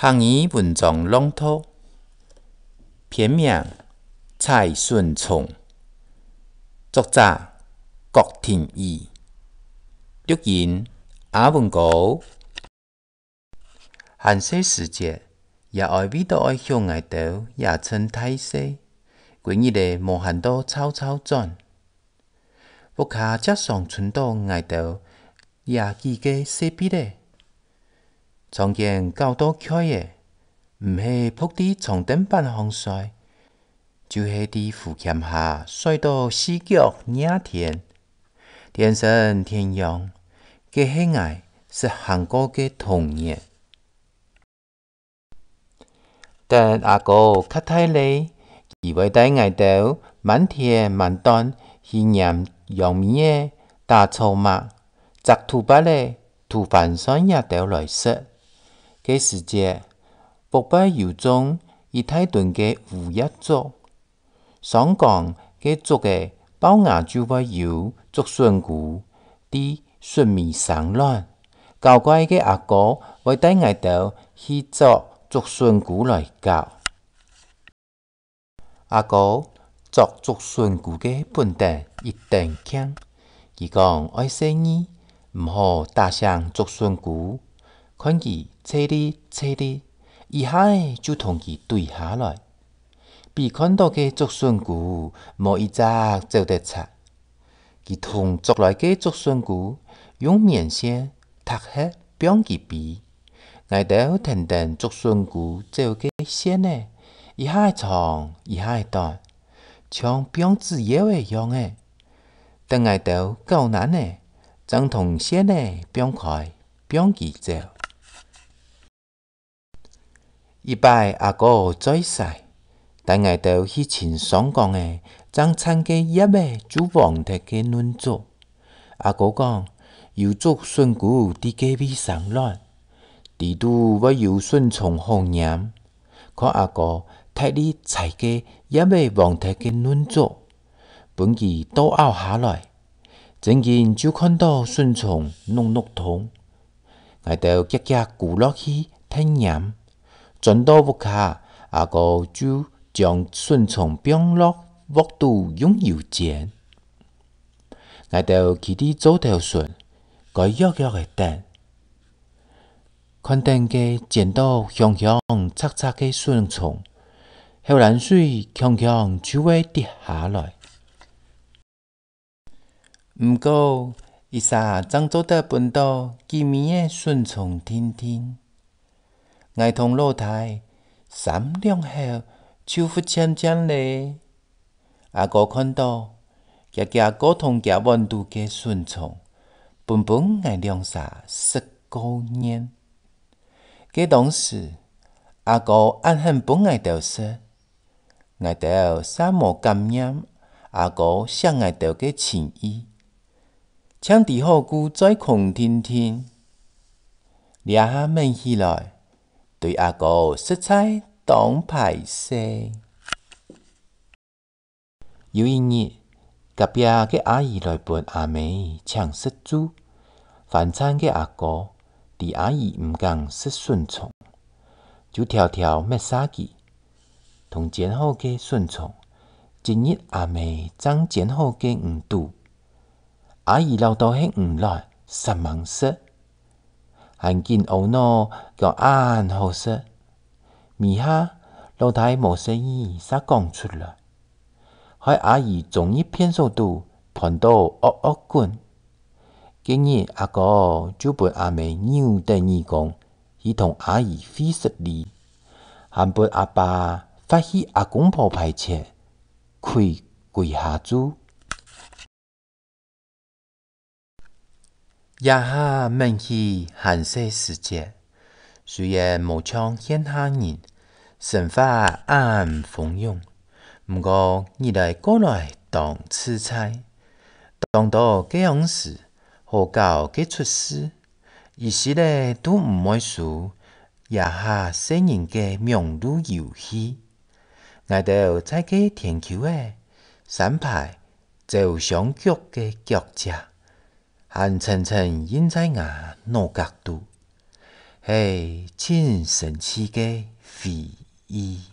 汉语文章朗读，篇名蔡顺聪，作者郭廷义，录音阿文高。汉世世界也爱味道爱向外头，也称太岁。几日嘞无限多草草转，不卡接上春到外头，也记个势必嘞。从前高度开诶，毋是扑伫床顶板风晒，就是伫扶墙下晒到四脚仰天，天生天阳，皆喜爱是韩国嘅童年。但阿哥较太累，伊会带外头满天满端去念阳明嘅大草马，摘土巴咧土翻山也头来食。嘅时节，北北有种以太顿嘅乌叶族，上港嘅族嘅包牙就会有竹笋菇，啲笋米生卵。搞怪嘅阿哥会带外头去捉竹笋菇来搞。阿哥捉竹笋菇嘅本地一定强，伊讲爱生意，毋好打伤竹笋菇。看伊切哩，一下就同伊对下来。比看到嘅竹笋菇，无一只做得出。伊同捉来嘅竹笋菇，用面线踢黑绑伊鼻。外头腾腾竹笋菇做嘅线呢，一下长，一下短，像绑纸鸢诶样诶。等外头够难呢，将同线呢绑开，绑伊走。一摆阿哥再晒，带外头去寻上港诶，将参嘅叶诶就黄铁嘅嫩竹。阿哥讲，有竹笋菇伫隔壁生卵，地度我有笋虫好黏。看阿哥替你采嘅叶诶黄铁嘅嫩竹，本伊倒拗下来，真紧就看到笋虫浓浓痛，外头夹夹咕落去听黏。转到屋下，阿哥就将笋虫绑落屋肚用油煎。外头起啲做条笋，该约约的等。看等嘅煎到香香擦擦嘅笋虫，后冷水强强就会跌下来。毋过，伊啥怎做得分到几米嘅笋虫天天？爱同老太三两后手扶渐渐咧，阿哥看到夹夹沟通夹温度嘅顺从，本本爱两下食高年。嘅当时，阿哥暗恨本爱豆说，爱豆啥无感染，阿哥想爱豆嘅情意，抢地好久再空听听，掠下问起来。对阿哥实在当歹势。有一日，隔壁嘅阿姨来陪阿妹抢食煮，饭餐嘅阿哥伫阿姨毋敢食笋虫，就条条灭杀记，同煎好嘅笋虫。今日阿妹将煎好嘅鱼肚，阿姨留到喺鱼内杀忙食。还见懊恼叫暗好食，米下老太无生意，啥讲出来？害阿姨终于偏手度盘到恶恶滚。今日阿哥就陪阿妹扭第二讲，去同阿姨费实力，还陪阿爸发起阿公婆排斥，开跪下煮。也下问起汉世世界，虽然无像现下人生活暗暗丰涌，毋过日来过来当吃菜，当到这样时，好搞嘅出事，伊时咧都毋会输，也下世人嘅名路游戏，外头在个天球诶三排做双脚嘅脚架。还层层印在牙脑角度，是真神奇嘅回忆。